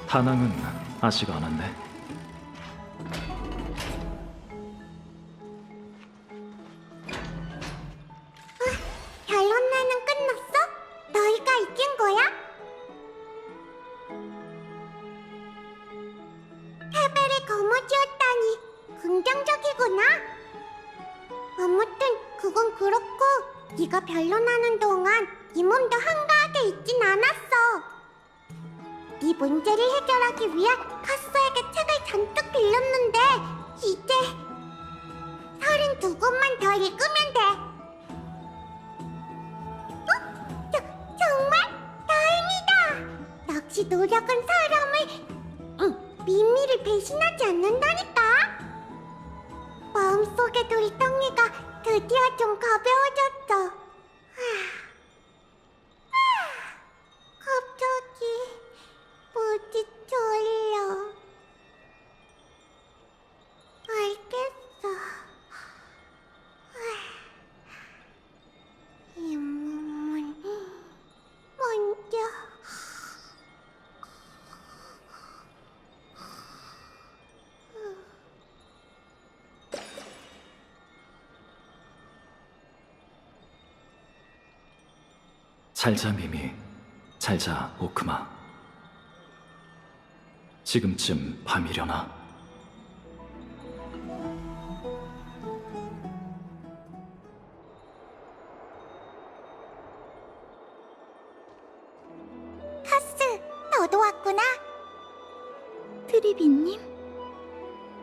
다낭은 아직 안 왔네. 결혼회는 끝났어? 너희가 이긴 거야? 패배를 거머쥐었다니 긍정적이구나. 아무튼 그건 그렇고 네가 변론하는 동안 네 몸도 한가하게 있진 않았어. 네 문제를 해결하기 위해 카스에게 책을 잔뜩 빌렸는데 이제 32권만 더 읽으면 돼. 정말 다행이다. 역시 노력은 사람을 미미를 배신하지 않는다니까. 마음속의 돌덩이가 드디어 좀 가벼워졌어. 갑자기 무지 졸려. 알겠어. 이 몸은 먼저 잘자 미미, 잘자 오크마. 지금쯤 밤이려나? 카스, 너도 왔구나. 트리비님?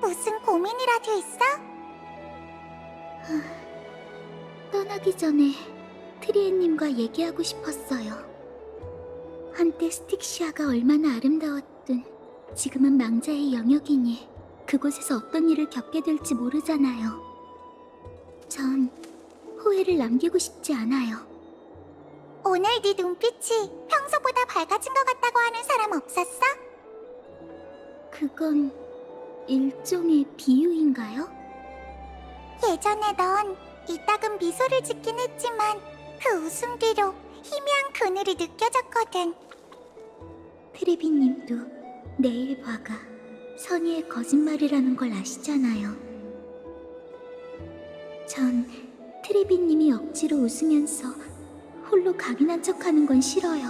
무슨 고민이라도 있어? 떠나기 전에 트리에님과 얘기하고 싶었어요. 한때 스틱시아가 얼마나 아름다웠든 지금은 망자의 영역이니 그곳에서 어떤 일을 겪게 될지 모르잖아요. 전 후회를 남기고 싶지 않아요. 오늘 네 눈빛이 평소보다 밝아진 것 같다고 하는 사람 없었어? 그건 일종의 비유인가요? 예전에 넌 이따금 미소를 짓긴 했지만 그 웃음 뒤로 희미한 그늘이 느껴졌거든. 트리비님도 내일 봐가 선의의 거짓말이라는 걸 아시잖아요. 전 트리비님이 억지로 웃으면서 홀로 강인한 척하는 건 싫어요.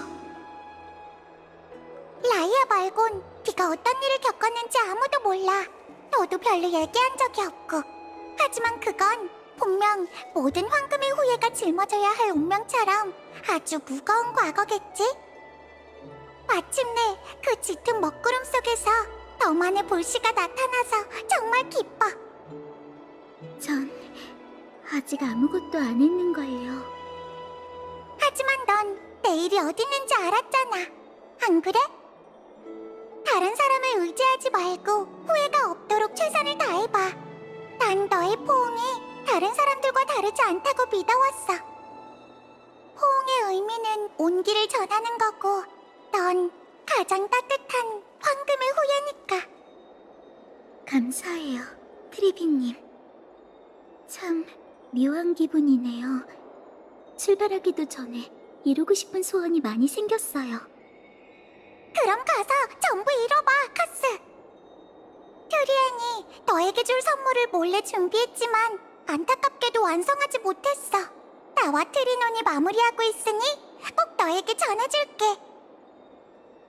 라이아 말곤 네가 어떤 일을 겪었는지 아무도 몰라. 너도 별로 얘기한 적이 없고. 하지만 그건 분명 모든 황금의 후예가 짊어져야 할 운명처럼 아주 무거운 과거겠지? 마침내 그 짙은 먹구름 속에서 너만의 볼시가 나타나서 정말 기뻐. 전 아직 아무것도 안 했는걸요. 하지만 넌 내일이 어디 있는지 알았잖아. 안 그래? 다른 사람을 의지하지 말고 후회가 없도록 최선을 다해봐. 난 너의 포옹이 다른 사람들과 다르지 않다고 믿어왔어. 포옹의 의미는 온기를 전하는 거고 넌 가장 따뜻한 황금의 후예니까. 감사해요, 트리비님. 참 묘한 기분이네요. 출발하기도 전에 이루고 싶은 소원이 많이 생겼어요. 그럼 가서 전부 이뤄봐, 카스. 튜리엔이 너에게 줄 선물을 몰래 준비했지만 안타깝게도 완성하지 못했어. 나와 트리논이 마무리하고 있으니 꼭 너에게 전해줄게.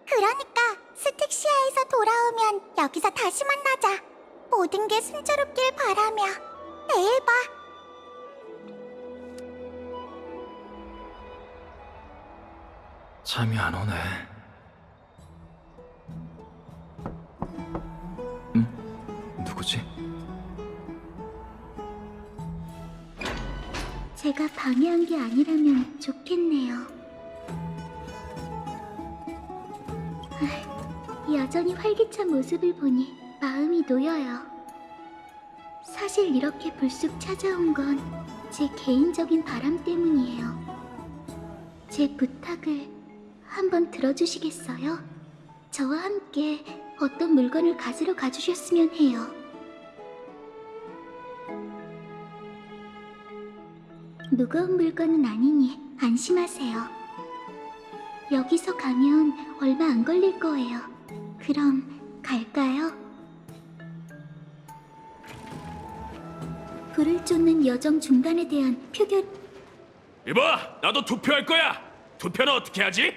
그러니까 스틱시아에서 돌아오면 여기서 다시 만나자. 모든 게 순조롭길 바라며. 내일 봐. 잠이 안 오네. 누구지? 제가 방해한 게 아니라면 좋겠네요. 여전히 활기찬 모습을 보니 마음이 놓여요. 사실 이렇게 불쑥 찾아온 건 제 개인적인 바람 때문이에요. 제 부탁을 한번 들어주시겠어요? 저와 함께 어떤 물건을 가지러 가주셨으면 해요. 무거운 물건은 아니니 안심하세요. 여기서 가면 얼마 안 걸릴 거예요. 그럼 갈까요? 불을 쫓는 여정 중단에 대한 표결... 이봐, 나도 투표할 거야. 투표는 어떻게 하지?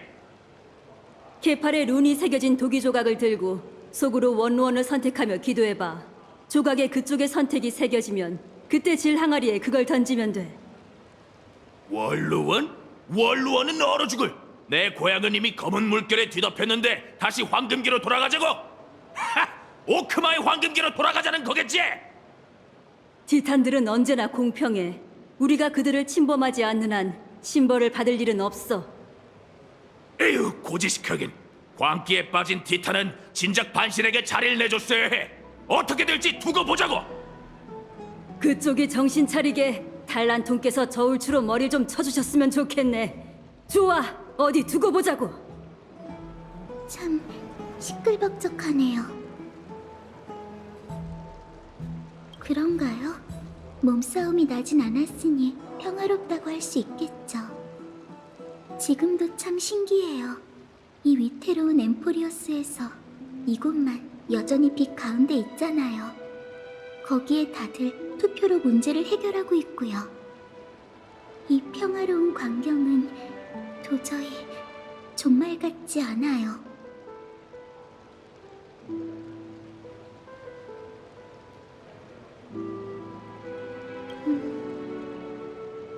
개팔에 룬이 새겨진 도기 조각을 들고 속으로 원루원을 선택하며 기도해봐. 조각에 그쪽의 선택이 새겨지면 그때 질 항아리에 그걸 던지면 돼. 원루원? 원루원은 얼어 죽을. 내 고향은 이미 검은 물결에 뒤덮였는데 다시 황금기로 돌아가자고. 하! 오크마의 황금기로 돌아가자는 거겠지? 티탄들은 언제나 공평해. 우리가 그들을 침범하지 않는 한 신벌을 받을 일은 없어. 에휴, 고지식하긴. 광기에 빠진 티탄은 진작 반신에게 자리를 내줬어야 해. 어떻게 될지 두고 보자고. 그쪽이 정신 차리게 달란통께서 저울추로 머리를 좀 쳐주셨으면 좋겠네. 좋아, 어디 두고 보자고. 참 시끌벅적하네요. 그런가요? 몸싸움이 나진 않았으니 평화롭다고 할 수 있겠죠. 지금도 참 신기해요. 이 위태로운 엠포리어스에서 이곳만 여전히 빛 가운데 있잖아요. 거기에 다들 투표로 문제를 해결하고 있고요. 이 평화로운 광경은 도저히 정말 같지 않아요.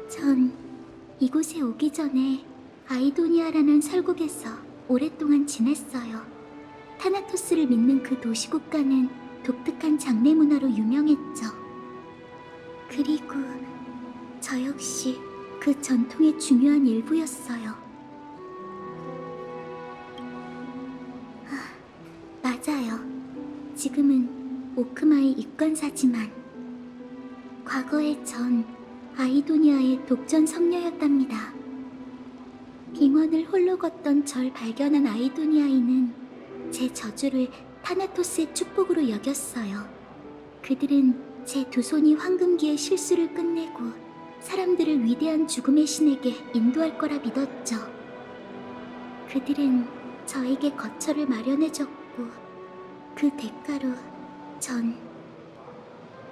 전 이곳에 오기 전에 아이도니아라는 설국에서 오랫동안 지냈어요. 타나토스를 믿는 그 도시 국가는 독특한 장례 문화로 유명했죠. 그리고 저 역시 그 전통의 중요한 일부였어요. 맞아요. 지금은 오크마의 입관사지만 과거에 전 아이도니아의 독전 성녀였답니다. 빙원을 홀로 걷던 절 발견한 아이도니아인은 제 저주를 타나토스의 축복으로 여겼어요. 그들은 제 두 손이 황금기의 실수를 끝내고 사람들을 위대한 죽음의 신에게 인도할 거라 믿었죠. 그들은 저에게 거처를 마련해줬고 그 대가로 전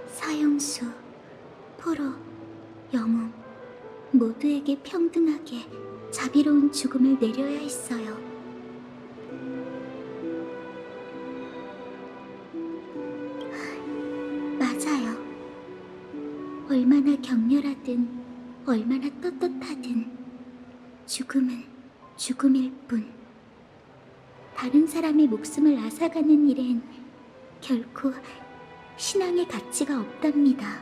사형수, 포로, 영웅 모두에게 평등하게 자비로운 죽음을 내려야 했어요. 맞아요. 얼마나 격렬하든 얼마나 떳떳하든 죽음은 죽음일 뿐. 다른 사람의 목숨을 앗아가는 일엔 결코 신앙의 가치가 없답니다.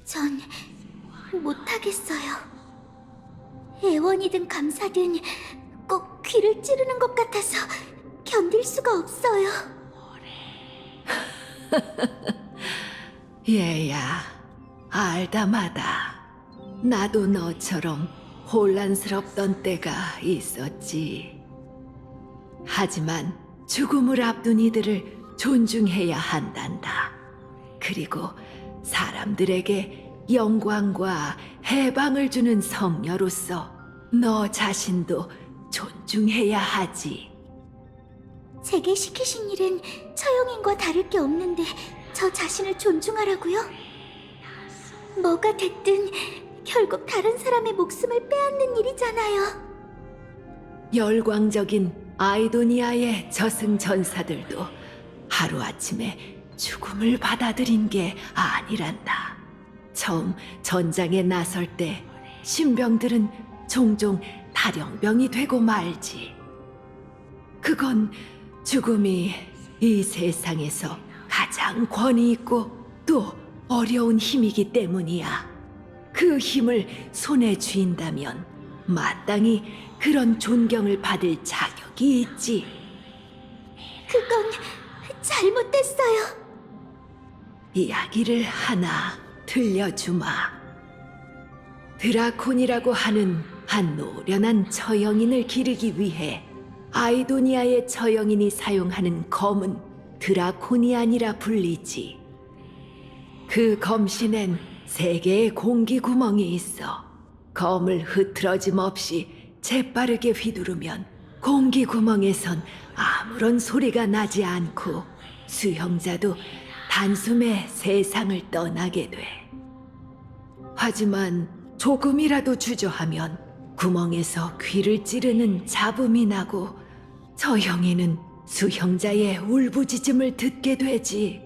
전 못하겠어요. 애원이든 감사든 꼭 귀를 찌르는 것 같아서 견딜 수가 없어요. 얘야, 알다마다 나도 너처럼 혼란스럽던 때가 있었지. 하지만 죽음을 앞둔 이들을 존중해야 한단다. 그리고 사람들에게 영광과 해방을 주는 성녀로서 너 자신도 존중해야 하지. 제게 시키신 일은 처형인과 다를 게 없는데 저 자신을 존중하라고요? 뭐가 됐든 결국 다른 사람의 목숨을 빼앗는 일이잖아요. 열광적인 아이도니아의 저승전사들도 하루아침에 죽음을 받아들인 게 아니란다. 처음 전장에 나설 때 신병들은 종종 탈영병이 되고 말지. 그건 죽음이 이 세상에서 가장 권위 있고 또 어려운 힘이기 때문이야. 그 힘을 손에 쥔다면 마땅히 그런 존경을 받을 자격이 있지. 그건 잘못됐어요. 이야기를 하나 들려주마. 드라콘이라고 하는 한 노련한 처형인을 기르기 위해 아이도니아의 처형인이 사용하는 검은 드라코니안이라 불리지. 그 검신엔 3개의 공기 구멍이 있어 검을 흐트러짐 없이 재빠르게 휘두르면 공기 구멍에선 아무런 소리가 나지 않고 수형자도 단숨에 세상을 떠나게 돼. 하지만 조금이라도 주저하면 구멍에서 귀를 찌르는 잡음이 나고 처형이는 수형자의 울부짖음을 듣게 되지.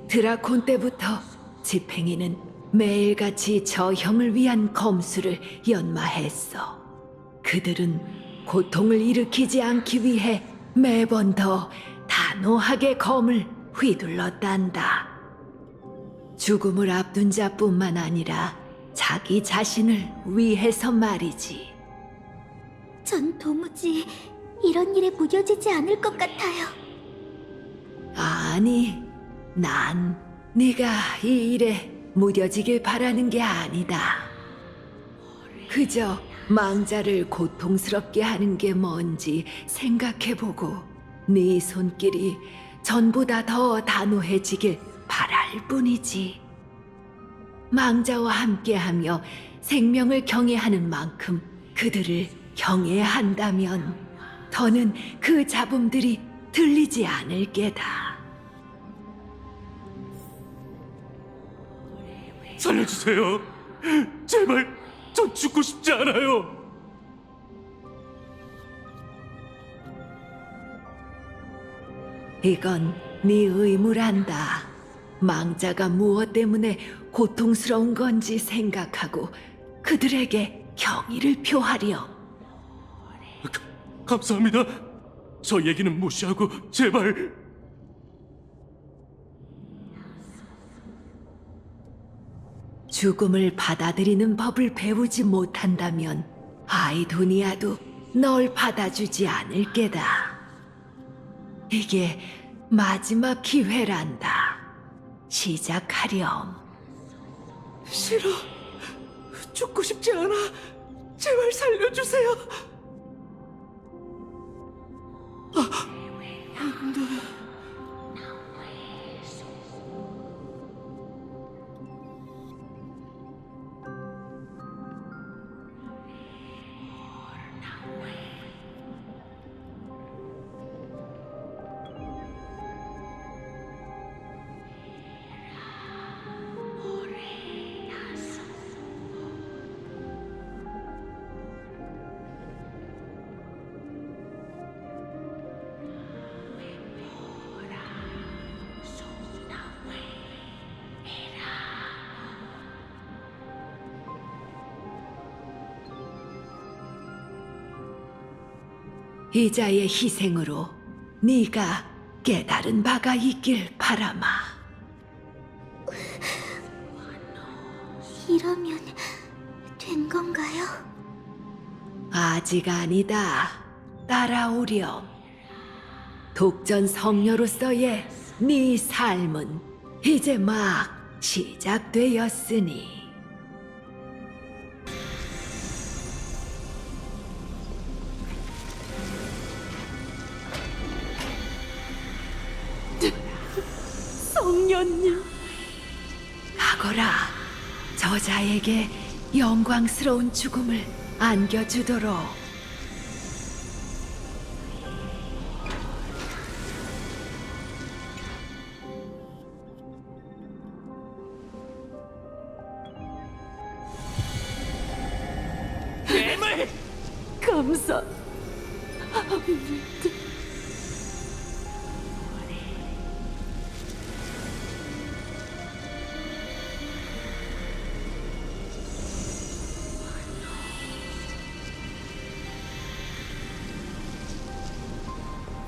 드라콘 때부터 집행이는 매일같이 저형을 위한 검수를 연마했어. 그들은 고통을 일으키지 않기 위해 매번 더 단호하게 검을 휘둘렀단다. 죽음을 앞둔 자뿐만 아니라 자기 자신을 위해서 말이지. 전 도무지 이런 일에 무뎌지지 않을 것 같아요. 아니, 난 네가 이 일에 무뎌지길 바라는 게 아니다. 그저 망자를 고통스럽게 하는 게 뭔지 생각해보고 네 손길이 전보다 더 단호해지길 바랄 뿐이지. 망자와 함께하며 생명을 경외하는 만큼 그들을 경외한다면 더는 그 잡음들이 들리지 않을 게다. 살려주세요. 제발, 전 죽고 싶지 않아요. 이건 네 의무란다. 망자가 무엇 때문에 고통스러운 건지 생각하고 그들에게 경의를 표하렴. 감사합니다. 저 얘기는 무시하고 제발. 죽음을 받아들이는 법을 배우지 못한다면 아이도니아도 널 받아주지 않을 게다. 이게 마지막 기회란다. 시작하렴. 싫어. 죽고 싶지 않아. 제발 살려주세요. 이자의 희생으로 네가 깨달은 바가 있길 바라마. 이러면 된 건가요? 아직 아니다. 따라오렴. 독전 성녀로서의 네 삶은 이제 막 시작되었으니. 성녀님, 가거라. 저자에게 영광스러운 죽음을 안겨주도록. 괴물! 감사.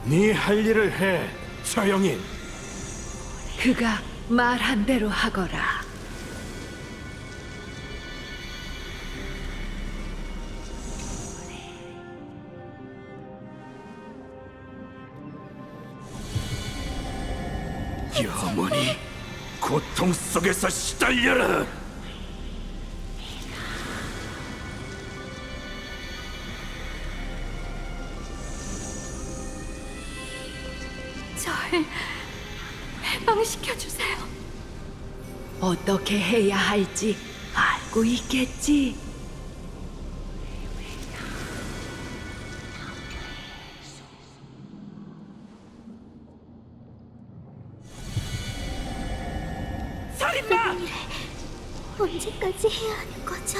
네 할 일을 해, 서영인. 그가 말한 대로 하거라. 영원히 고통 속에서 시달려라. 절 해방시켜주세요. 어떻게 해야 할지 알고 있겠지. 살인마! 이런 일을 언제까지 해야 하는 거죠?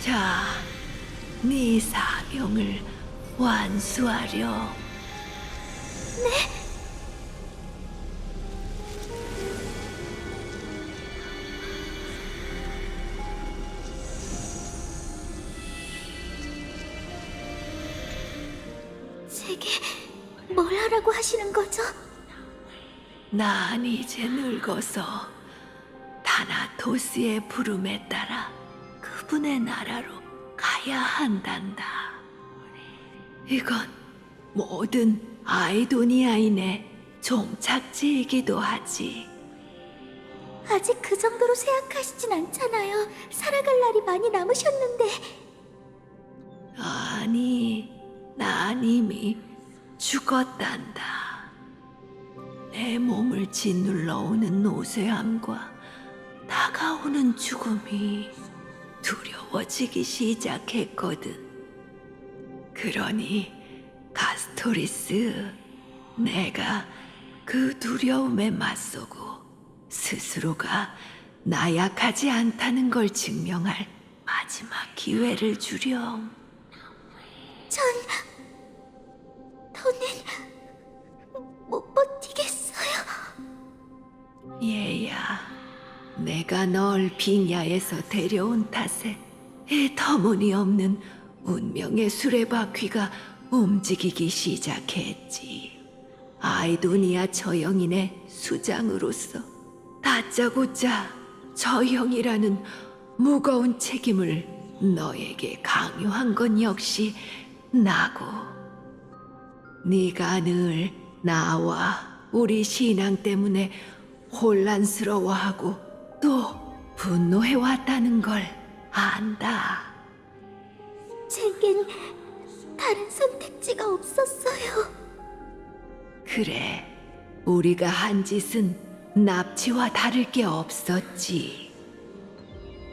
자, 네 사명을 완수하렴. 제게 뭘 하라고 하시는 거죠? 난 이제 늙어서 다나토스의 부름에 따라 그분의 나라로 가야 한단다. 이건 모든 아이도니아인의 종착지이기도 하지. 아직 그 정도로 생각하시진 않잖아요. 살아갈 날이 많이 남으셨는데. 아니, 난 이미 죽었단다. 내 몸을 짓눌러 오는 노쇠함과 다가오는 죽음이 두려워지기 시작했거든. 그러니 가스토리스, 내가 그 두려움에 맞서고 스스로가 나약하지 않다는 걸 증명할 마지막 기회를 주렴. 더는 못 버티겠어요. 얘야, 내가 널 빙야에서 데려온 탓에 이 터무니없는 운명의 수레바퀴가 움직이기 시작했지. 아이도니아 저영인의 수장으로서 다짜고짜 저영이라는 무거운 책임을 너에게 강요한 건 역시 나고, 네가 늘 나와 우리 신앙 때문에 혼란스러워하고 또 분노해왔다는 걸 안다. 제겐 다른 선택지가 없었어요. 그래, 우리가 한 짓은 납치와 다를 게 없었지.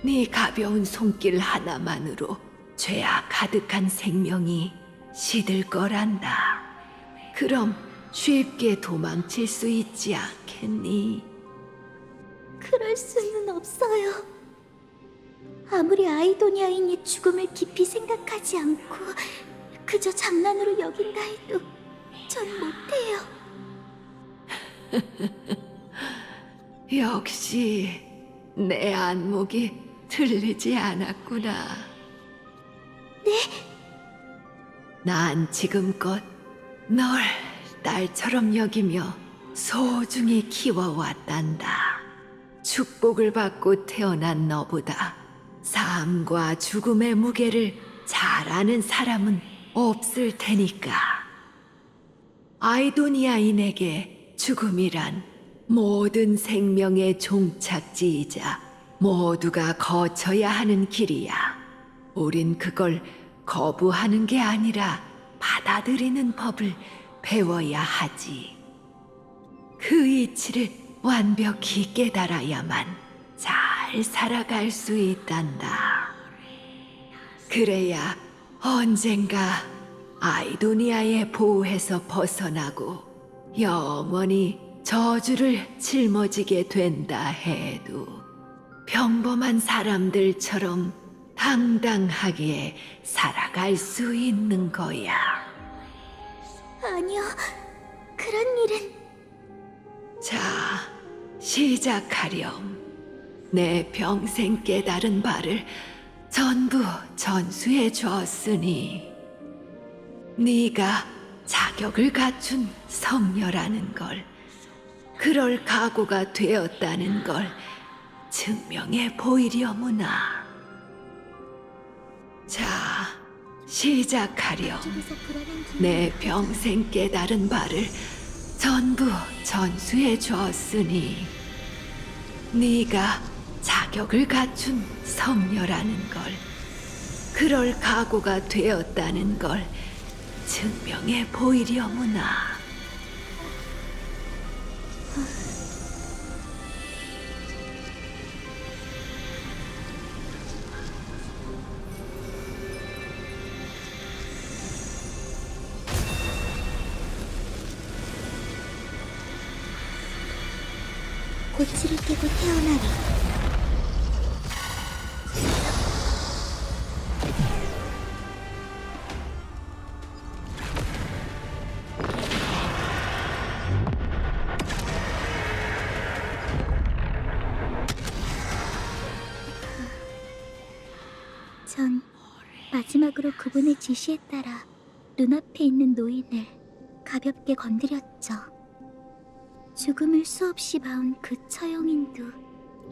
네 가벼운 손길 하나만으로 죄악 가득한 생명이 시들 거란다. 그럼 쉽게 도망칠 수 있지 않겠니? 그럴 수는 없어요. 아무리 아이도니아인의 죽음을 깊이 생각하지 않고 그저 장난으로 여긴다 해도 전 못해요. 역시 내 안목이 틀리지 않았구나. 네? 난 지금껏 널 딸처럼 여기며 소중히 키워왔단다. 축복을 받고 태어난 너보다 삶과 죽음의 무게를 잘 아는 사람은 없을 테니까. 아이도니아인에게 죽음이란 모든 생명의 종착지이자 모두가 거쳐야 하는 길이야. 우린 그걸 거부하는 게 아니라 받아들이는 법을 배워야 하지. 그 이치를 완벽히 깨달아야만 잘 살아갈 수 있단다. 그래야 언젠가 아이도니아의 보호에서 벗어나고 영원히 저주를 짊어지게 된다 해도 평범한 사람들처럼 당당하게 살아갈 수 있는 거야. 아니요, 그런 일은. 자, 시작하렴. 내 평생 깨달은 바를 전부 전수해 줬으니 네가 자격을 갖춘 성녀라는 걸, 그럴 각오가 되었다는 걸 증명해 보이려무나. 자, 시작하렴. 내 평생 깨달은 바를 전부 전수해 줬으니 네가 자격을 갖춘 성녀라는 걸, 그럴 각오가 되었다는 걸 증명해 보이려무나. 고치를 깨고 태어나리. 전 마지막으로 그분의 지시에 따라 눈앞에 있는 노인을 가볍게 건드렸죠. 죽음을 수없이 봐온 그 처형인도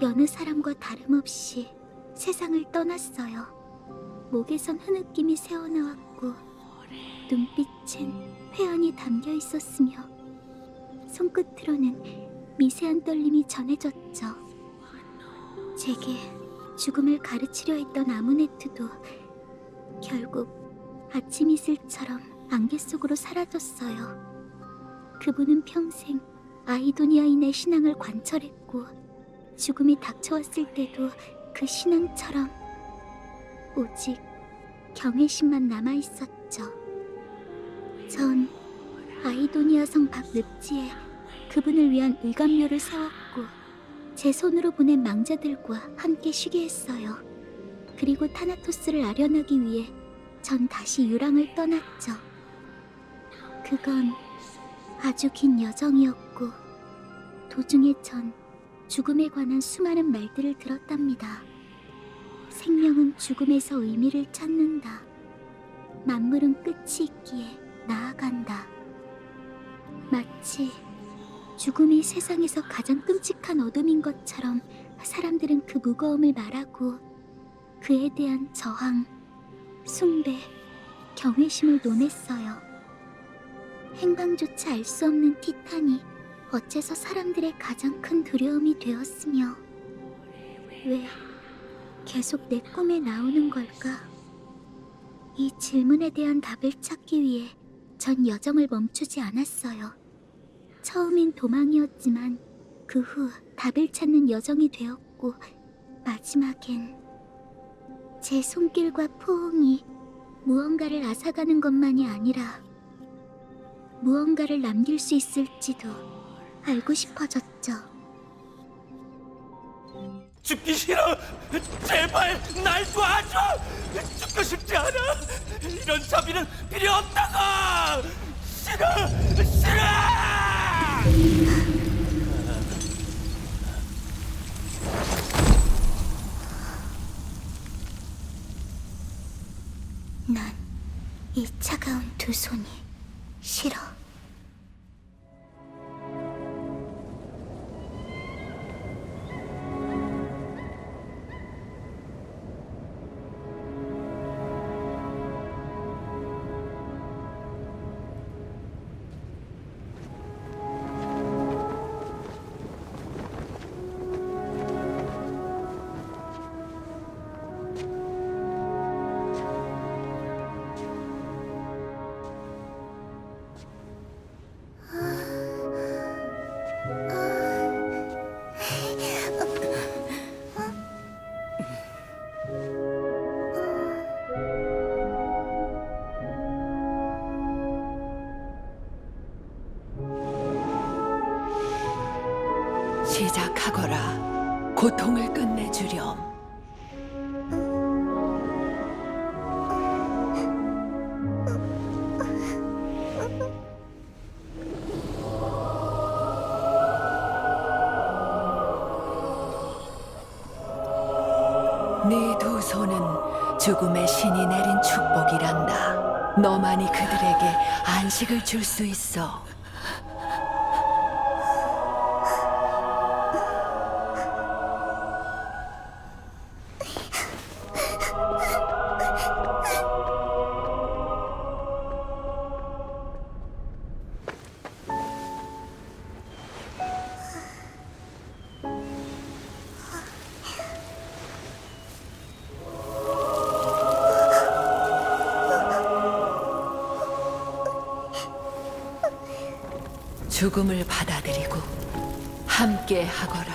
여느 사람과 다름없이 세상을 떠났어요. 목에선 흐느낌이 새어나왔고 눈빛은 회한이 담겨 있었으며 손끝으로는 미세한 떨림이 전해졌죠. 제게 죽음을 가르치려 했던 아무네트도 결국 아침 이슬처럼 안개 속으로 사라졌어요. 그분은 평생 아이도니아인의 신앙을 관철했고 죽음이 닥쳐왔을 때도 그 신앙처럼 오직 경외심만 남아있었죠. 전 아이도니아 성 밖 늪지에 그분을 위한 의감료를 세웠고 제 손으로 보낸 망자들과 함께 쉬게 했어요. 그리고 타나토스를 아련하기 위해 전 다시 유랑을 떠났죠. 그건 아주 긴 여정이었고 도중에 전 죽음에 관한 수많은 말들을 들었답니다. 생명은 죽음에서 의미를 찾는다. 만물은 끝이 있기에 나아간다. 마치 죽음이 세상에서 가장 끔찍한 어둠인 것처럼 사람들은 그 무거움을 말하고 그에 대한 저항, 숭배, 경외심을 논했어요. 행방조차 알 수 없는 티탄이 어째서 사람들의 가장 큰 두려움이 되었으며 왜 계속 내 꿈에 나오는 걸까? 이 질문에 대한 답을 찾기 위해 전 여정을 멈추지 않았어요. 처음엔 도망이었지만 그 후 답을 찾는 여정이 되었고 마지막엔 제 손길과 포옹이 무언가를 앗아가는 것만이 아니라 무언가를 남길 수 있을지도 알고 싶어졌죠. 죽기 싫어. 제발 날 도와줘. 죽고 싶지 않아. 이런 자비는 필요 없다고. 싫어. 싫어. 난 이 차가운 두 손이 싫어. 시작하거라. 고통을 끝내주렴. 네 두 손은 죽음의 신이 내린 축복이란다. 너만이 그들에게 안식을 줄 수 있어. 죽음을 받아들이고 함께 하거라.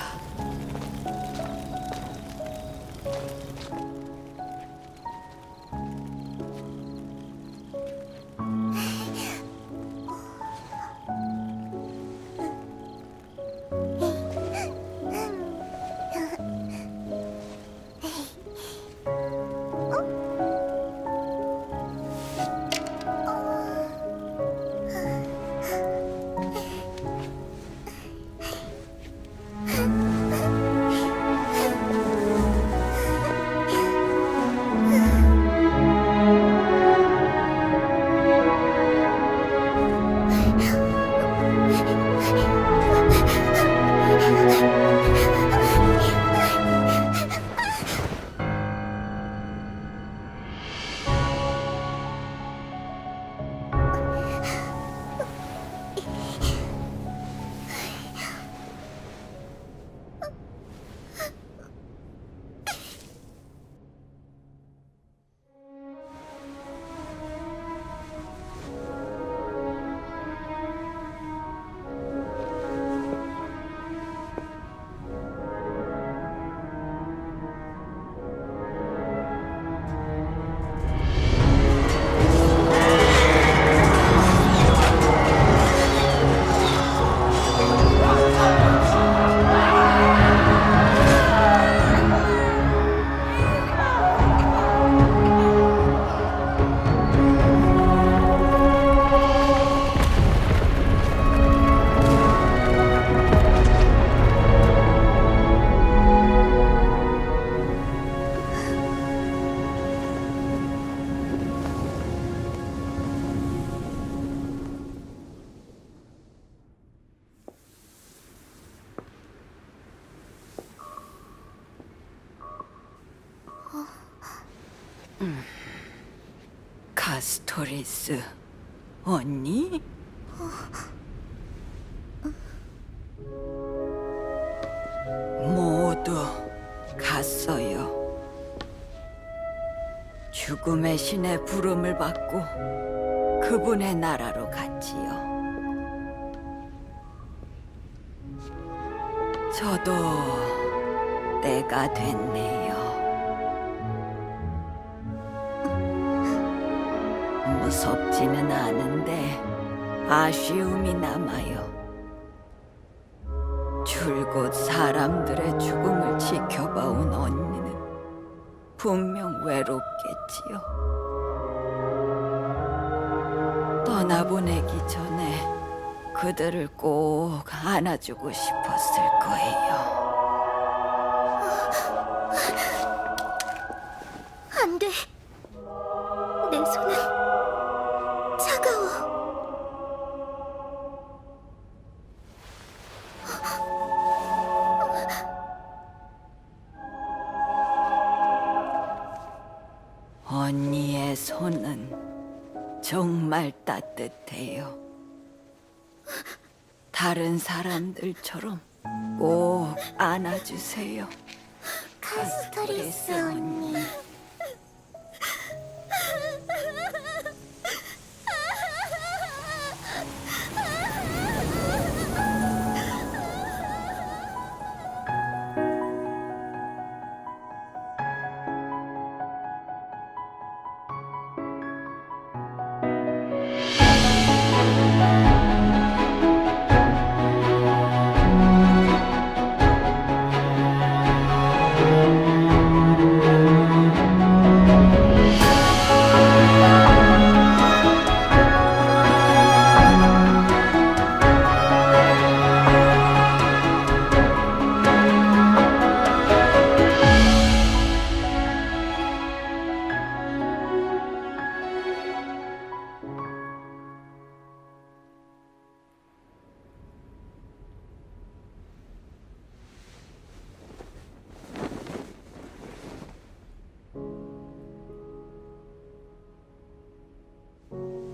카스토리스 언니? 모두 갔어요. 죽음의 신의 부름을 받고 그분의 나라로 갔지요. 저도 때가 됐네요. 무섭지는 않은데 아쉬움이 남아요. 줄곧 사람들의 죽음을 지켜봐온 언니는 분명 외롭겠지요. 떠나보내기 전에 그들을 꼭 안아주고 싶었을 거예요. 안 돼. 내 손은 차가워. 언니의 손은 정말 따뜻해요. 다른 사람들처럼 꼭 안아주세요. 카스토리스 언니.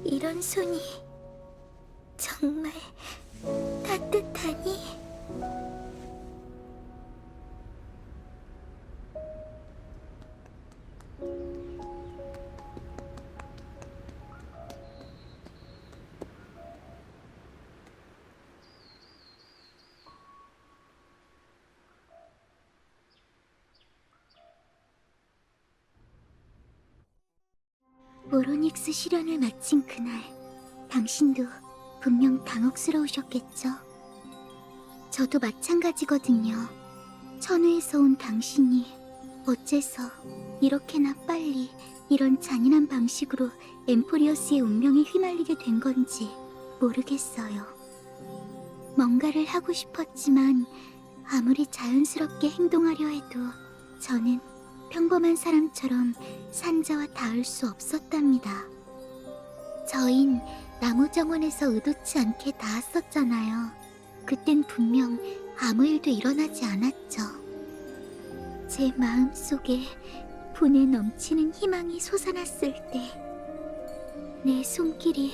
이런 손이 정말 따뜻하니? 오로닉스 실현을 마친 그날, 당신도 분명 당혹스러우셨겠죠? 저도 마찬가지거든요. 천우에서 온 당신이 어째서 이렇게나 빨리 이런 잔인한 방식으로 엠포리어스의 운명에 휘말리게 된 건지 모르겠어요. 뭔가를 하고 싶었지만 아무리 자연스럽게 행동하려 해도 저는 평범한 사람처럼 산자와 닿을 수 없었답니다. 저흰 나무 정원에서 의도치 않게 닿았었잖아요. 그땐 분명 아무 일도 일어나지 않았죠. 제 마음속에 분에 넘치는 희망이 솟아났을 때, 내 손길이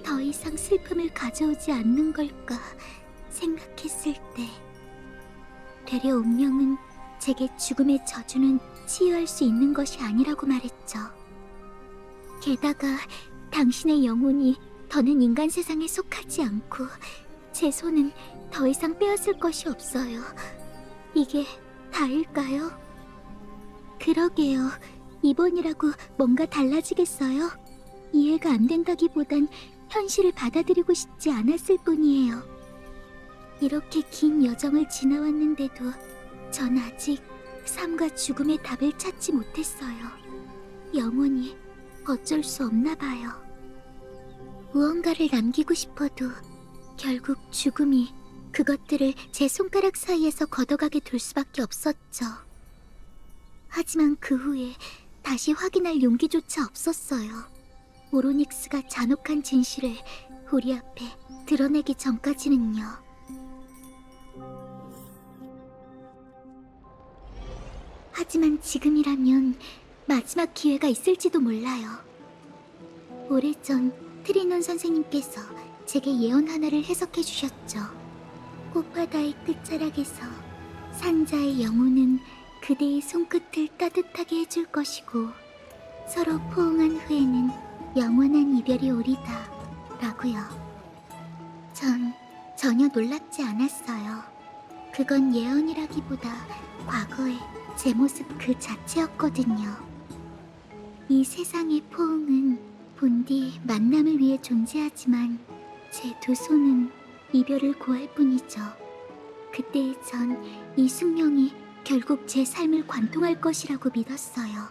더 이상 슬픔을 가져오지 않는 걸까 생각했을 때, 되려 운명은 제게 죽음의 저주는 치유할 수 있는 것이 아니라고 말했죠. 게다가 당신의 영혼이 더는 인간 세상에 속하지 않고 제 손은 더 이상 빼앗을 것이 없어요. 이게 다일까요? 그러게요. 이번이라고 뭔가 달라지겠어요? 이해가 안 된다기보단 현실을 받아들이고 싶지 않았을 뿐이에요. 이렇게 긴 여정을 지나왔는데도 전 아직 삶과 죽음의 답을 찾지 못했어요. 영원히 어쩔 수 없나 봐요. 무언가를 남기고 싶어도 결국 죽음이 그것들을 제 손가락 사이에서 걷어가게 둘 수밖에 없었죠. 하지만 그 후에 다시 확인할 용기조차 없었어요. 오로닉스가 잔혹한 진실을 우리 앞에 드러내기 전까지는요. 하지만 지금이라면 마지막 기회가 있을지도 몰라요. 오래전 트리논 선생님께서 제게 예언 하나를 해석해 주셨죠. 꽃바다의 끝자락에서 산자의 영혼은 그대의 손끝을 따뜻하게 해줄 것이고 서로 포옹한 후에는 영원한 이별이 오리다 라고요. 전 전혀 놀랍지 않았어요. 그건 예언이라기보다 과거의 제 모습 그 자체였거든요. 이 세상의 포옹은 본디 만남을 위해 존재하지만 제 두 손은 이별을 고할 뿐이죠. 그때의 전 이 숙명이 결국 제 삶을 관통할 것이라고 믿었어요.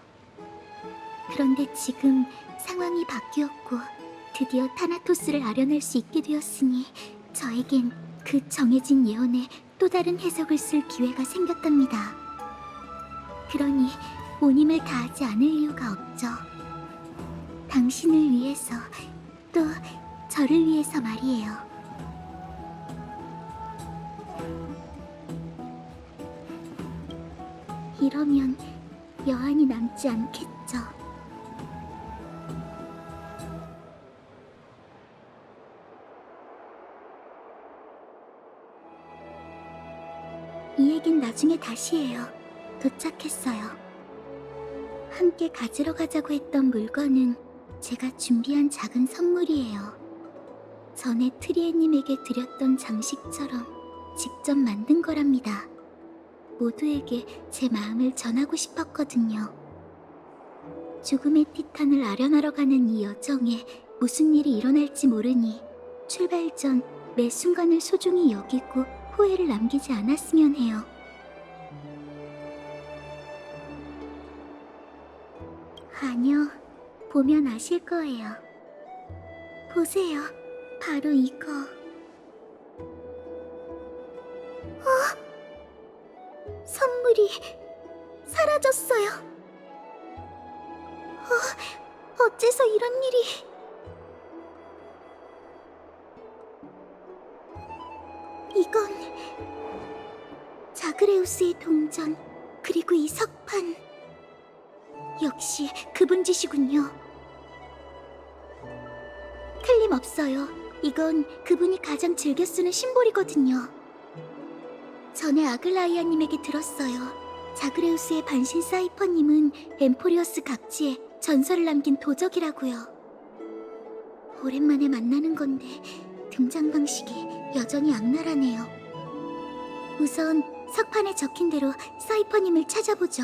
그런데 지금 상황이 바뀌었고 드디어 타나토스를 아련할 수 있게 되었으니 저에겐 그 정해진 예언에 또 다른 해석을 쓸 기회가 생겼답니다. 그러니 온 힘을 다하지 않을 이유가 없죠. 당신을 위해서, 또 저를 위해서 말이에요. 이러면 여한이 남지 않겠죠. 이 얘긴 나중에 다시 해요. 도착했어요. 함께 가지러 가자고 했던 물건은 제가 준비한 작은 선물이에요. 전에 트리에님에게 드렸던 장식처럼 직접 만든 거랍니다. 모두에게 제 마음을 전하고 싶었거든요. 죽음의 티탄을 아련하러 가는 이 여정에 무슨 일이 일어날지 모르니 출발 전 매 순간을 소중히 여기고 후회를 남기지 않았으면 해요. 아니요, 보면 아실 거예요. 보세요, 바로 이거. 선물이 사라졌어요. 어째서 이런 일이... 이건 자그레우스의 동전, 그리고 이 석판. 역시 그분 짓이군요. 틀림없어요. 이건 그분이 가장 즐겨 쓰는 심볼이거든요. 전에 아글라이아님에게 들었어요. 자그레우스의 반신 사이퍼님은 엠포리어스 각지에 전설을 남긴 도적이라고요. 오랜만에 만나는 건데 등장 방식이 여전히 악랄하네요. 우선 석판에 적힌 대로 사이퍼님을 찾아보죠.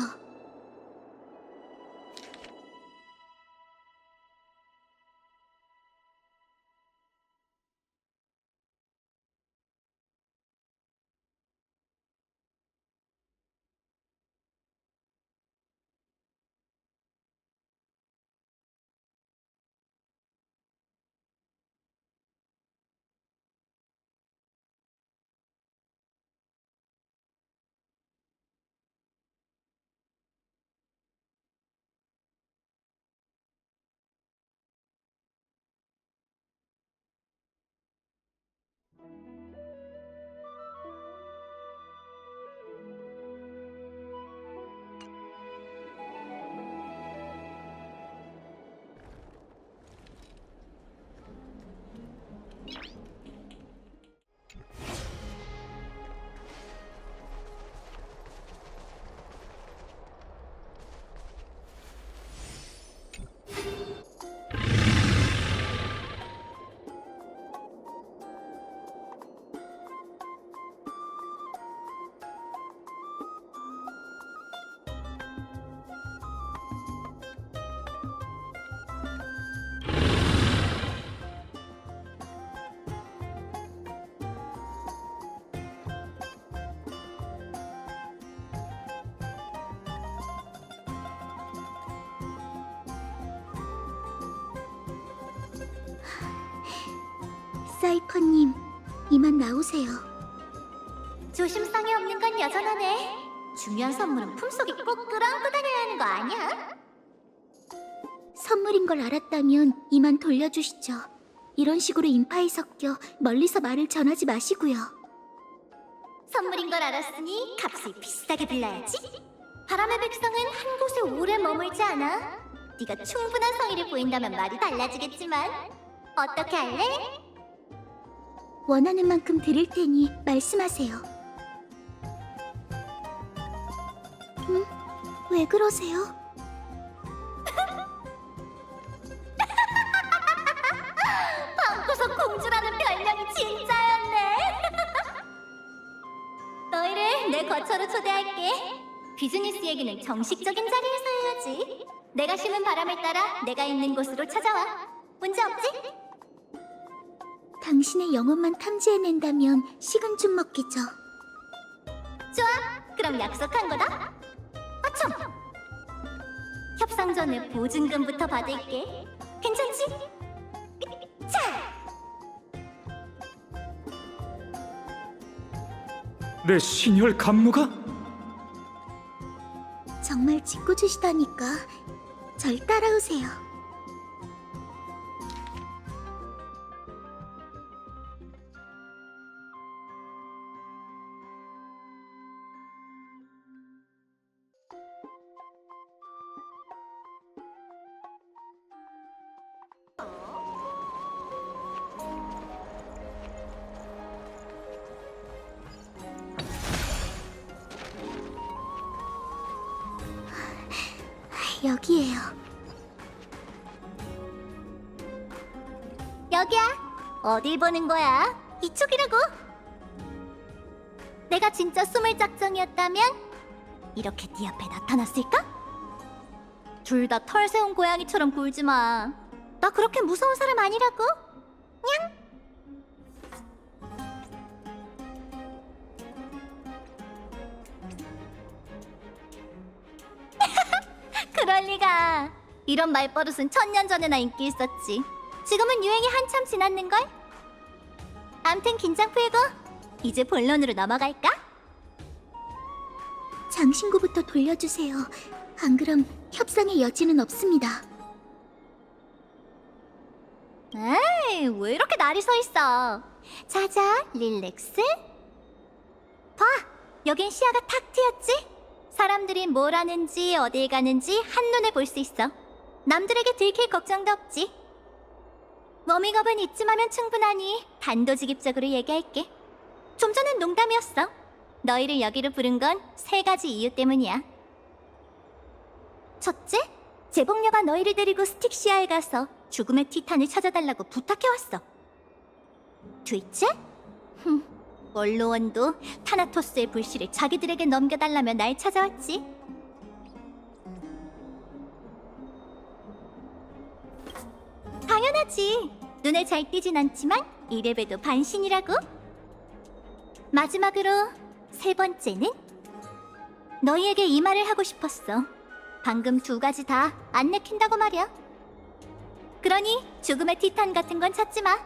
사이퍼님, 이만 나오세요. 조심성이 없는 건 여전하네. 중요한 선물은 품속에 꼭 끌어안고 다녀야 하는 거 아니야? 선물인 걸 알았다면 이만 돌려주시죠. 이런 식으로 인파에 섞여 멀리서 말을 전하지 마시고요. 선물인 걸 알았으니 값을 비싸게 빌려야지. 바람의 백성은 한 곳에 오래 머물지 않아. 네가 충분한 성의를 보인다면 말이 달라지겠지만 어떻게 할래? 원하는 만큼 드릴 테니 말씀하세요. 왜 그러세요? 방구석 공주라는 별명이 진짜였네. 너희를 내 거처로 초대할게. 비즈니스 얘기는 정식적인 자리에서 해야지. 내가 쉬는 바람을 따라 내가 있는 곳으로 찾아와. 문제 없지? 당신의 영혼만 탐지해낸다면 식은 죽 먹기죠. 좋아, 그럼 약속한 거다. 아참! 협상 전에 보증금부터 받을게. 괜찮지? 자! 내 신혈 감로가? 정말 짓궂으시다니까. 절 따라오세요. 여기에요. 여기야. 어딜 보는 거야? 이쪽이라고. 내가 진짜 숨을 작정이었다면 이렇게 네 앞에 나타났을까? 둘 다 털 세운 고양이처럼 굴지 마. 나 그렇게 무서운 사람 아니라고. 냥. 그럴 리가. 이런 말버릇은 1000년 전에나 인기 있었지. 지금은 유행이 한참 지났는걸? 암튼 긴장 풀고 이제 본론으로 넘어갈까? 장신구부터 돌려주세요. 안 그럼 협상의 여지는 없습니다. 에이, 왜 이렇게 날이 서 있어? 자자, 릴렉스. 봐, 여긴 시야가 탁 트였지? 사람들이 뭘 하는지 어딜 가는지 한눈에 볼 수 있어. 남들에게 들킬 걱정도 없지. 워밍업은 이쯤 하면 충분하니 단도직입적으로 얘기할게. 좀 전엔 농담이었어. 너희를 여기로 부른 건 3가지 이유 때문이야. 첫째, 제복녀가 너희를 데리고 스틱시아에 가서 죽음의 티탄을 찾아달라고 부탁해왔어. 둘째, 원로원도 타나토스의 불씨를 자기들에게 넘겨달라며 날 찾아왔지. 당연하지. 눈에 잘 띄진 않지만 이래봬도 반신이라고. 마지막으로 3번째는 너희에게 이 말을 하고 싶었어. 방금 2가지 다 안 내킨다고 말이야. 그러니 죽음의 티탄 같은 건 찾지 마.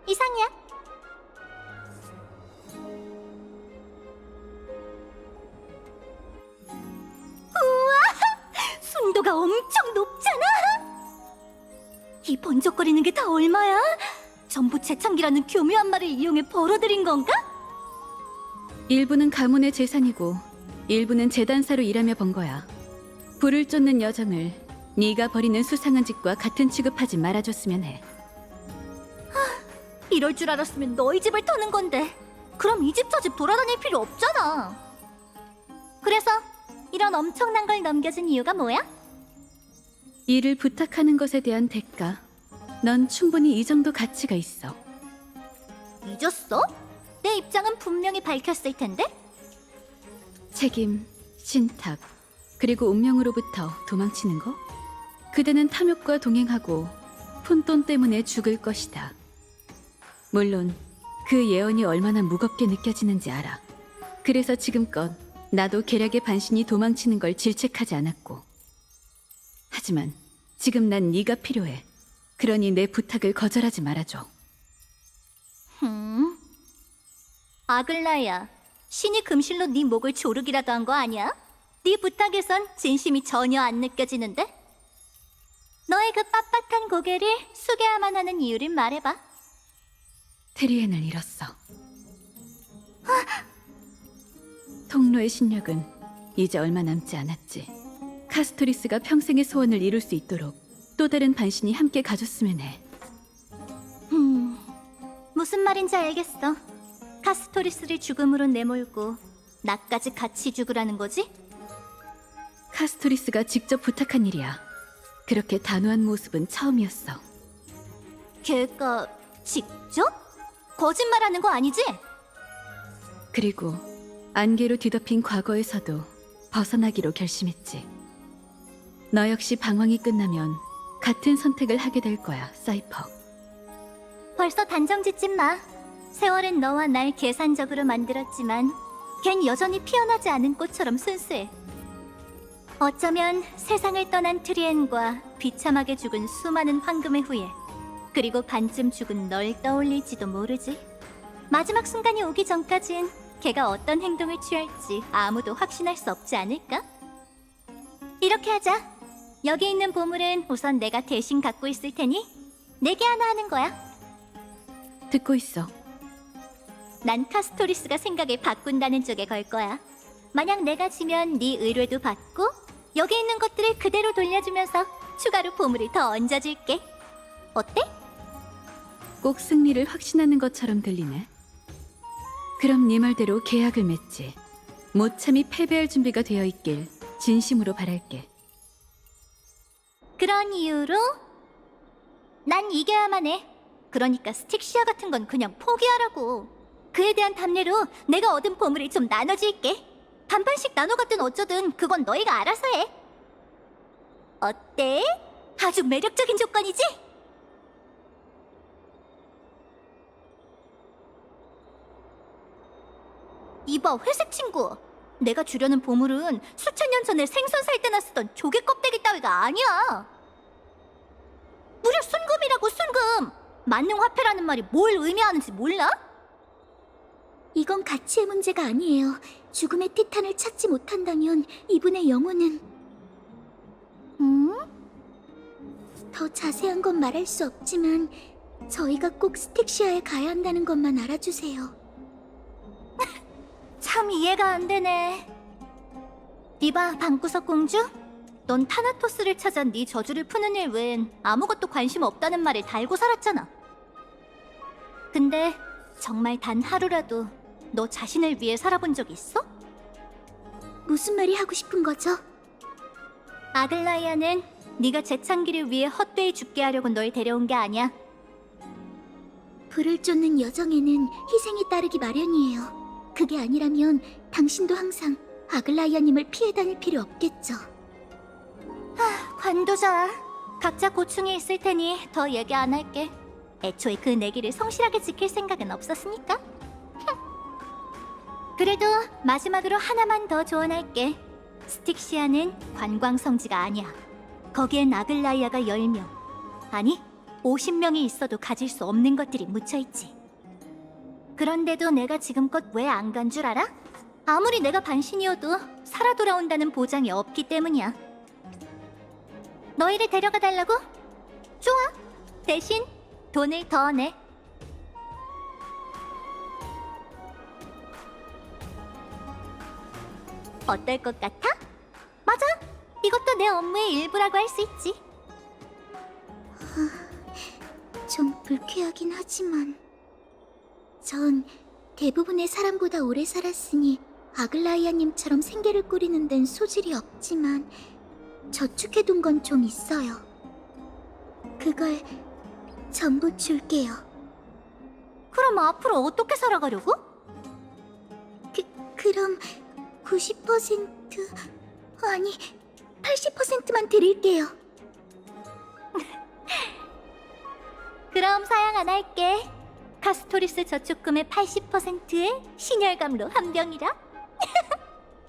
이상이야. 우와! 순도가 엄청 높잖아. 이 번쩍거리는 게 다 얼마야? 전부 재창기라는 교묘한 말을 이용해 벌어들인 건가? 일부는 가문의 재산이고 일부는 재단사로 일하며 번 거야. 불을 쫓는 여정을 네가 벌이는 수상한 짓과 같은 취급하지 말아줬으면 해. 이럴 줄 알았으면 너희 집을 터는 건데. 그럼 이 집 저 집 돌아다닐 필요 없잖아. 그래서 이런 엄청난 걸 넘겨준 이유가 뭐야? 일을 부탁하는 것에 대한 대가. 넌 충분히 이 정도 가치가 있어. 잊었어? 내 입장은 분명히 밝혔을 텐데. 책임, 신탁, 그리고 운명으로부터 도망치는 거? 그대는 탐욕과 동행하고 푼돈 때문에 죽을 것이다. 물론 그 예언이 얼마나 무겁게 느껴지는지 알아. 그래서 지금껏 나도 계략의 반신이 도망치는 걸 질책하지 않았고. 하지만 지금 난 네가 필요해. 그러니 내 부탁을 거절하지 말아줘. 아글라야, 신이 금실로 네 목을 조르기라도 한 거 아니야? 네 부탁에선 진심이 전혀 안 느껴지는데? 너의 그 빳빳한 고개를 숙여야만 하는 이유를 말해봐. 트리엔을 잃었어. 통로의 신력은 이제 얼마 남지 않았지. 카스토리스가 평생의 소원을 이룰 수 있도록 또 다른 반신이 함께 가줬으면 해. 무슨 말인지 알겠어. 카스토리스를 죽음으로 내몰고 나까지 같이 죽으라는 거지? 카스토리스가 직접 부탁한 일이야. 그렇게 단호한 모습은 처음이었어. 걔가 직접? 거짓말하는 거 아니지? 그리고 안개로 뒤덮인 과거에서도 벗어나기로 결심했지. 너 역시 방황이 끝나면 같은 선택을 하게 될 거야, 사이퍼. 벌써 단정 짓지 마. 세월은 너와 날 계산적으로 만들었지만 걘 여전히 피어나지 않은 꽃처럼 순수해. 어쩌면 세상을 떠난 트리엔과 비참하게 죽은 수많은 황금의 후예, 그리고 반쯤 죽은 널 떠올릴지도 모르지. 마지막 순간이 오기 전까진 걔가 어떤 행동을 취할지 아무도 확신할 수 없지 않을까? 이렇게 하자. 여기 있는 보물은 우선 내가 대신 갖고 있을 테니 내게 하나 하는 거야. 듣고 있어. 난 카스토리스가 생각을 바꾼다는 쪽에 걸 거야. 만약 내가 지면 네 의뢰도 받고 여기 있는 것들을 그대로 돌려주면서 추가로 보물을 더 얹어줄게. 어때? 꼭 승리를 확신하는 것처럼 들리네. 그럼 네 말대로 계약을 맺지. 모참이 패배할 준비가 되어 있길 진심으로 바랄게. 그런 이유로 난 이겨야만 해. 그러니까 스틱시아 같은 건 그냥 포기하라고. 그에 대한 답례로 내가 얻은 보물을 좀 나눠줄게. 반반씩 나눠 갖든 어쩌든 그건 너희가 알아서 해. 어때? 아주 매력적인 조건이지? 이봐, 회색 친구. 내가 주려는 보물은 수천 년 전에 생선 살 때나 쓰던 조개 껍데기 따위가 아니야. 무려 순금이라고, 순금. 만능화폐라는 말이 뭘 의미하는지 몰라? 이건 가치의 문제가 아니에요. 죽음의 티탄을 찾지 못한다면 이분의 영혼은... 더 자세한 건 말할 수 없지만 저희가 꼭 스틱시아에 가야 한다는 것만 알아주세요. 참 이해가 안 되네. 이봐, 방구석 공주. 넌 타나토스를 찾아 네 저주를 푸는 일 외엔 아무것도 관심 없다는 말을 달고 살았잖아. 근데 정말 단 하루라도 너 자신을 위해 살아본 적 있어? 무슨 말이 하고 싶은 거죠? 아글라이아는 네가 재창기를 위해 헛되이 죽게 하려고 널 데려온 게 아니야. 불을 쫓는 여정에는 희생이 따르기 마련이에요. 그게 아니라면 당신도 항상 아글라이아님을 피해 다닐 필요 없겠죠. 관도자, 각자 고충이 있을 테니 더 얘기 안 할게. 애초에 그 내기를 성실하게 지킬 생각은 없었으니까. 그래도 마지막으로 하나만 더 조언할게. 스틱시아는 관광성지가 아니야. 거기엔 아글라이아가 10명, 아니 50명이 있어도 가질 수 없는 것들이 묻혀있지. 그런데도 내가 지금껏 왜 안 간 줄 알아? 아무리 내가 반신이어도 살아 돌아온다는 보장이 없기 때문이야. 너희를 데려가 달라고? 좋아. 대신 돈을 더 내. 어떨 것 같아? 맞아. 이것도 내 업무의 일부라고 할 수 있지. 좀 불쾌하긴 하지만 전 대부분의 사람보다 오래 살았으니 아글라이아님처럼 생계를 꾸리는 데는 소질이 없지만 저축해둔 건 좀 있어요. 그걸 전부 줄게요. 그럼 앞으로 어떻게 살아가려고? 그럼 90% 아니 80%만 드릴게요. 그럼 사양 안 할게. 카스토리스 저축금의 80%에 신혈감로 한 병이라.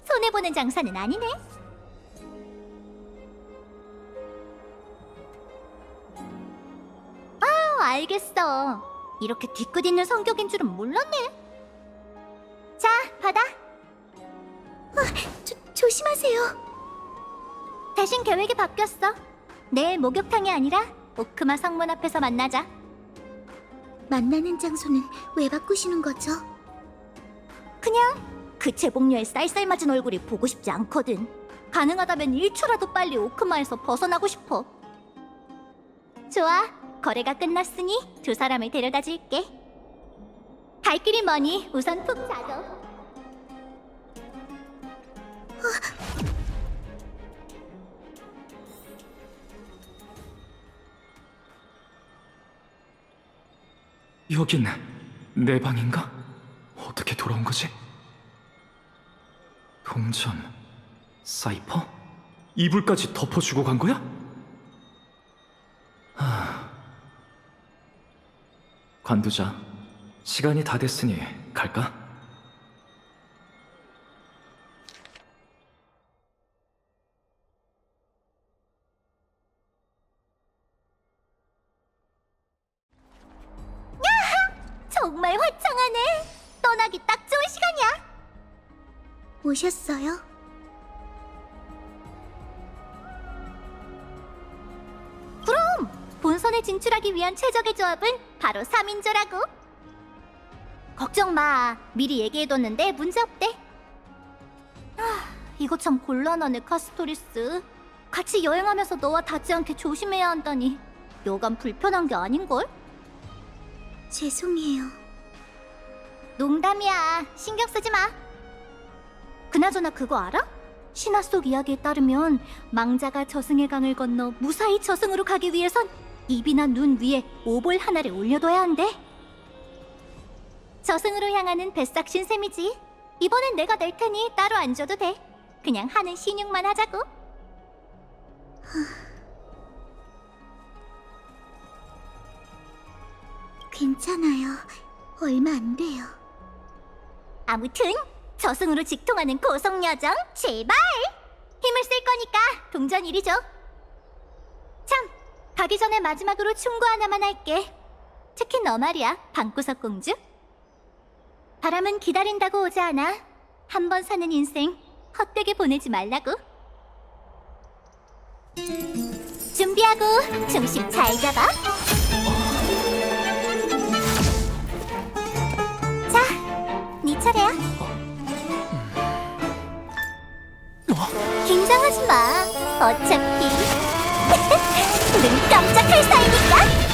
손해보는 장사는 아니네. 알겠어. 이렇게 뒤끝 있는 성격인 줄은 몰랐네. 자, 받아. 조심하세요. 대신 계획이 바뀌었어. 내일 목욕탕이 아니라 오크마 성문 앞에서 만나자. 만나는 장소는 왜 바꾸시는 거죠? 그냥 그 제복녀의 쌀쌀맞은 얼굴이 보고 싶지 않거든. 가능하다면 1초라도 빨리 오크마에서 벗어나고 싶어. 좋아, 거래가 끝났으니 두 사람을 데려다 줄게. 갈 길이 머니 우선 푹 자도. 여긴 내 방인가? 어떻게 돌아온 거지? 동전, 사이퍼? 이불까지 덮어주고 간 거야? 관두자. 시간이 다 됐으니 갈까? 정말 화창하네. 떠나기 딱 좋은 시간이야. 오셨어요? 본선에 진출하기 위한 최적의 조합은 바로 3인조라고. 걱정 마. 미리 얘기해뒀는데 문제없대. 이거 참 곤란하네, 카스토리스. 같이 여행하면서 너와 닿지 않게 조심해야 한다니. 여간 불편한 게 아닌걸? 죄송해요. 농담이야. 신경 쓰지 마. 그나저나 그거 알아? 신화 속 이야기에 따르면 망자가 저승의 강을 건너 무사히 저승으로 가기 위해선 입이나 눈 위에 오볼 하나를 올려둬야 한대. 저승으로 향하는 뱃삭 신셈이지. 이번엔 내가 낼 테니 따로 안 줘도 돼. 그냥 하는 신용만 하자고. 괜찮아요. 얼마 안 돼요. 아무튼 저승으로 직통하는 고속여정 제발 힘을 쓸 거니까 동전 이리 줘. 참, 가기 전에 마지막으로 충고 하나만 할게. 특히 너 말이야, 방구석 공주. 바람은 기다린다고 오지 않아. 한 번 사는 인생 헛되게 보내지 말라고. 준비하고 중심 잘 잡아. 자, 네 차례야. 긴장하지 마. 어차피 눈 깜짝할 사이니까.